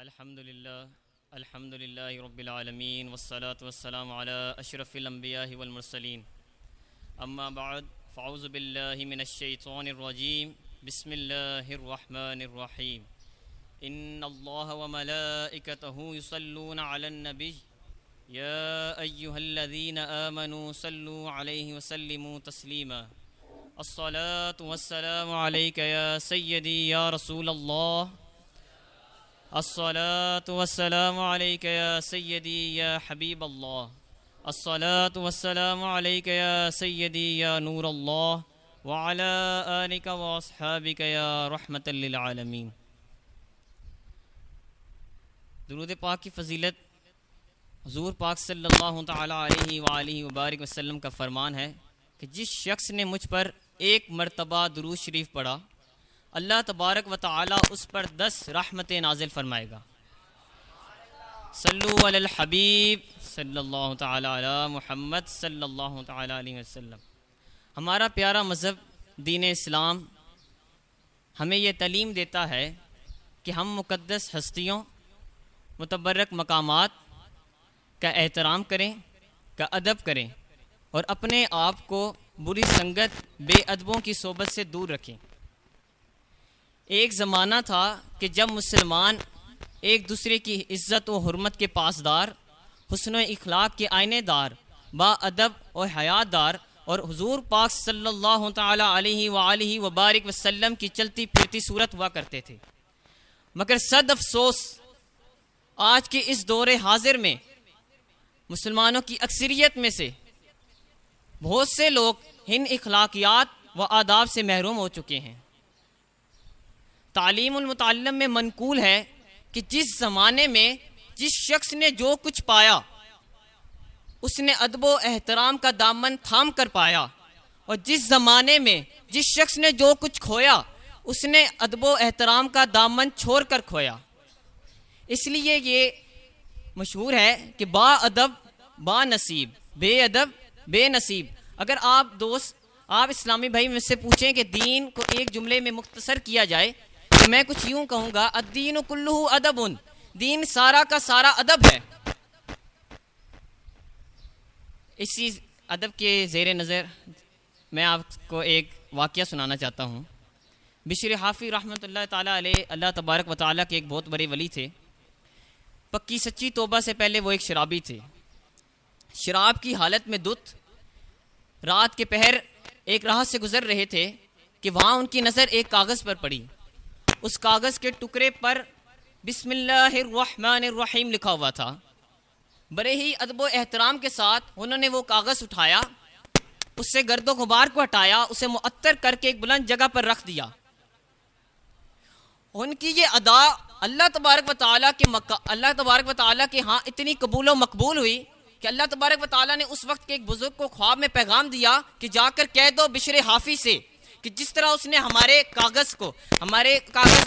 الحمد للہ رب العالمین والصلاة والسلام علی اشرف الانبیاء والمرسلین اما بعد فاعوذ باللہ من الشیطان الرجیم بسم اللہ الرحمن الرحیم ان اللہ وملائکتہ یصلون علی النبی یا ایہا الذین آمنوا صلوا علیہ وسلموا تسلیما الصلاة والسلام علیک یا سیدی یا رسول اللہ الصلاة والسلام علیک یا سیدی یا حبیب اللہ الصلاة والسلام علیک یا سیدی یا نور اللہ وعلی آلک واصحابک یا رحمت للعالمین۔ درود پاک کی فضیلت حضور پاک صلی اللہ تعالی علیہ وآلہ وبارک وسلم کا فرمان ہے کہ جس شخص نے مجھ پر ایک مرتبہ درود شریف پڑھا اللہ تبارک و تعالی اس پر 10 رحمتیں نازل فرمائے گا۔ صلو علی الحبیب صلی اللہ تعالی علی محمد صلی اللہ تعالی علیہ وسلم۔ ہمارا پیارا مذہب دین اسلام ہمیں یہ تعلیم دیتا ہے کہ ہم مقدس ہستیوں متبرک مقامات کا احترام کریں، کا ادب کریں اور اپنے آپ کو بری سنگت بے ادبوں کی صحبت سے دور رکھیں۔ ایک زمانہ تھا کہ جب مسلمان ایک دوسرے کی عزت و حرمت کے پاسدار، حسن و اخلاق کے آئینے دار، با ادب اور حیات دار اور حضور پاک صلی اللہ تعالی علیہ وآلہ وبارک وسلم کی چلتی پھرتی صورت ہوا کرتے تھے۔ مگر صد افسوس آج کے اس دور حاضر میں مسلمانوں کی اکثریت میں سے بہت سے لوگ ان اخلاقیات و آداب سے محروم ہو چکے ہیں۔ تعلیم المتعلم میں منقول ہے کہ جس زمانے میں جس شخص نے جو کچھ پایا اس نے ادب و احترام کا دامن تھام کر پایا، اور جس زمانے میں جس شخص نے جو کچھ کھویا اس نے ادب و احترام کا دامن چھوڑ کر کھویا۔ اس لیے یہ مشہور ہے کہ با ادب با نصیب، بے ادب بے نصیب۔ اگر آپ اسلامی بھائی مجھ سے پوچھیں کہ دین کو ایک جملے میں مختصر کیا جائے تو میں کچھ یوں کہوں گا، الدین کلہ ادب، دین سارا کا سارا ادب ہے۔ اسی ادب کے زیر نظر میں آپ کو ایک واقعہ سنانا چاہتا ہوں۔ بشر حافی رحمۃ اللہ تعالیٰ علیہ، اللہ تبارک و تعالیٰ کے ایک بہت بڑے ولی تھے۔ پکی سچی توبہ سے پہلے وہ ایک شرابی تھے۔ شراب کی حالت میں دھت رات کے پہر ایک راہ سے گزر رہے تھے کہ وہاں ان کی نظر ایک کاغذ پر پڑی۔ اس کاغذ کے ٹکڑے پر بسم اللہ الرحمن الرحیم لکھا ہوا تھا۔ بڑے ہی ادب و احترام کے ساتھ انہوں نے وہ کاغذ اٹھایا، اس سے گرد و غبار کو ہٹایا، اسے معطر کر کے ایک بلند جگہ پر رکھ دیا۔ ان کی یہ ادا اللہ تبارک و تعالیٰ کے ہاں اتنی قبول و مقبول ہوئی کہ اللہ تبارک و تعالیٰ نے اس وقت کے ایک بزرگ کو خواب میں پیغام دیا کہ جا کر کہہ دو بشر حافی سے کہ جس طرح اس نے ہمارے کاغذ پہ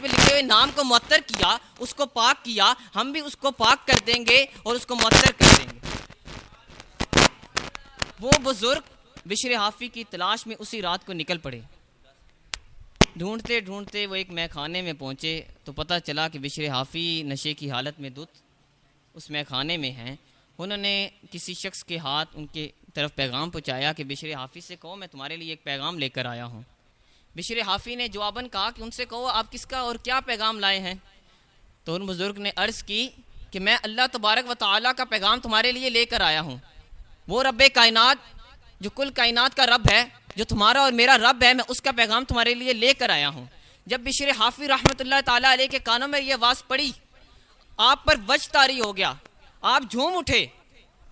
لکھے ہوئے نام کو معطر کیا، اس کو پاک کیا، ہم بھی اس کو پاک کر دیں گے اور اس کو معطر کر دیں گے۔ وہ بزرگ بشر حافی کی تلاش میں اسی رات کو نکل پڑے۔ ڈھونڈتے ڈھونڈتے وہ ایک میخانے میں پہنچے تو پتہ چلا کہ بشر حافی نشے کی حالت میں دھت اس میخانے میں ہیں۔ انہوں نے کسی شخص کے ہاتھ ان کے طرف پیغام پہنچایا کہ بشر حافی سے کہو میں تمہارے لیے ایک پیغام لے کر آیا ہوں۔ بشر حافی نے جواباً کہا کہ ان سے کہو آپ کس کا اور کیا پیغام لائے ہیں؟ تو ان بزرگ نے عرض کی کہ میں اللہ تبارک و تعالیٰ کا پیغام تمہارے لیے لے کر آیا ہوں۔ وہ رب کائنات جو کل کائنات کا رب ہے، جو تمہارا اور میرا رب ہے، میں اس کا پیغام تمہارے لیے لے کر آیا ہوں۔ جب بشر حافی رحمۃ اللہ تعالیٰ علیہ کے کانوں میں یہ آواز پڑی، آپ پر وجد طاری ہو گیا، آپ جھوم اٹھے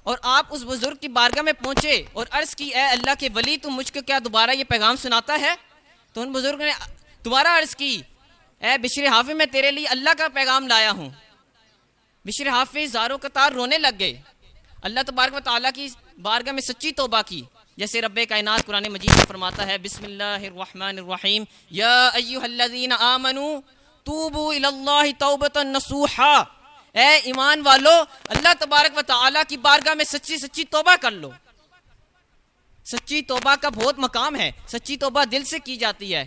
اور آپ اس بزرگ کی بارگاہ میں پہنچے اور عرض کی اے اللہ کے ولی تم مجھ کو کیا دوبارہ یہ پیغام سناتا ہے؟ تو ان بزرگ نے دوبارہ عرض کی اے بشر حافی میں تیرے لیے اللہ کا پیغام لایا ہوں۔ بشر حافی زاروں قطار رونے لگ گئے، اللہ تبارک و تعالیٰ کی بارگاہ میں سچی توبہ کی، جیسے رب کائنات قرآن مجید میں فرماتا ہے بسم اللہ الرحمن الرحیم یا ایہا الذین آمنوا توبوا الی اللہ توبۃ نصوحا، اے ایمان والو اللہ تبارک و تعالیٰ کی بارگاہ میں سچی توبہ کر لو۔ سچی توبہ کا بہت مقام ہے، سچی توبہ دل سے کی جاتی ہے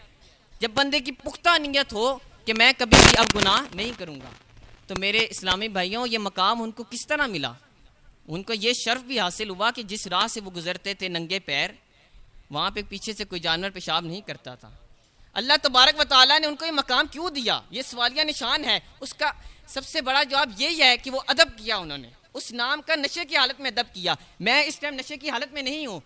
جب بندے کی پختہ نیت ہو کہ میں کبھی بھی اب گناہ نہیں کروں گا۔ تو میرے اسلامی بھائیوں یہ مقام ان کو کس طرح ملا؟ ان کو یہ شرف بھی حاصل ہوا کہ جس راہ سے وہ گزرتے تھے ننگے پیر، وہاں پہ پیچھے سے کوئی جانور پیشاب نہیں کرتا تھا۔ اللہ تبارک و تعالیٰ نے ان کو یہ مقام کیوں دیا؟ یہ سوالیہ نشان ہے۔ اس کا سب سے بڑا جواب یہی ہے کہ وہ ادب کیا، انہوں نے اس نام کا نشے کی حالت میں ادب کیا۔ میں اس ٹائم نشے کی حالت میں نہیں ہوں،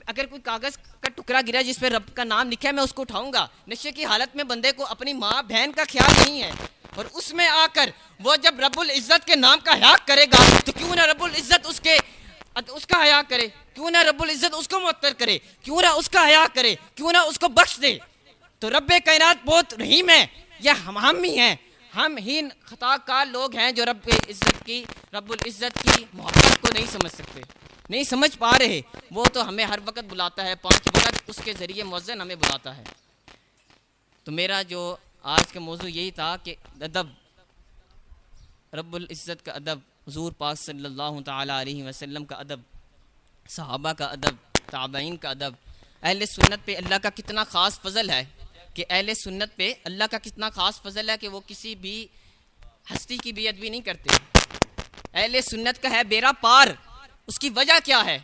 اگر کوئی کاغذ کا ٹکڑا گرا جس پہ رب کا نام لکھا ہے میں اس کو اٹھاؤں گا۔ نشے کی حالت میں بندے کو اپنی ماں بہن کا خیال نہیں ہے، اور اس میں آ کر وہ جب رب العزت کے نام کا حیا کرے گا تو کیوں نہ رب العزت اس کا حیا کرے، کیوں نہ رب العزت اس کو معطر کرے، کیوں نہ اس کا حیا کرے، کیوں نہ اس کو بخش دے۔ تو رب کائنات بہت رحیم ہے، یہ ہم ہی ہیں، ہم ہی خطا کار لوگ ہیں جو رب العزت کی محبت کو نہیں سمجھ سکتے، نہیں سمجھ پا رہے۔ وہ تو ہمیں ہر وقت بلاتا ہے، 5 وقت اس کے ذریعے مؤذن ہمیں بلاتا ہے۔ تو میرا جو آج کا موضوع یہی تھا کہ ادب، رب العزت کا ادب، حضور پاک صلی اللہ تعالیٰ علیہ وسلم کا ادب، صحابہ کا ادب، تابعین کا ادب، اہل سنت پہ اللہ کا کتنا خاص فضل ہے، کہ اہل سنت پہ اللہ کا کتنا خاص فضل ہے کہ وہ کسی بھی ہستی کی بے ادبی نہیں کرتے۔ اہل سنت کا ہے بیڑا پار۔ اس کی وجہ کیا ہے؟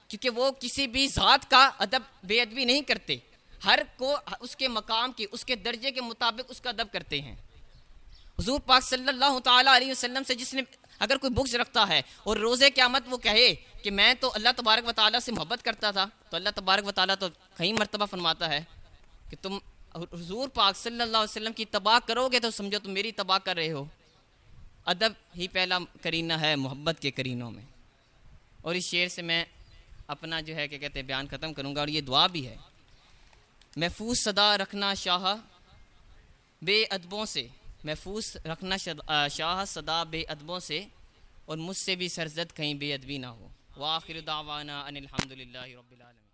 کیونکہ وہ کسی بھی ذات کا ادب بے ادبی نہیں کرتے، ہر کو اس کے مقام کی، اس کے درجے کے مطابق اس کا ادب کرتے ہیں۔ حضور پاک صلی اللہ تعالیٰ علیہ وسلم سے جس نے اگر کوئی بغض رکھتا ہے اور روز قیامت وہ کہے کہ میں تو اللہ تبارک و تعالیٰ سے محبت کرتا تھا، تو اللہ تبارک و تعالیٰ تو کئی مرتبہ فرماتا ہے کہ تم حضور پاک صلی اللہ علیہ وسلم کی تباہ کرو گے تو سمجھو تم میری تباہ کر رہے ہو۔ ادب ہی پہلا کرینہ ہے محبت کے کرینوں میں۔ اور اس شعر سے میں اپنا جو ہے کہ کہتے ہیں بیان ختم کروں گا، اور یہ دعا بھی ہے۔ محفوظ صدا رکھنا شاہ بے ادبوں سے، محفوظ رکھنا شاہ صدا بے ادبوں سے، اور مجھ سے بھی سرزد کہیں بے ادبی نہ ہو۔ وآخر دعوانا ان الحمدللہ رب العالمین۔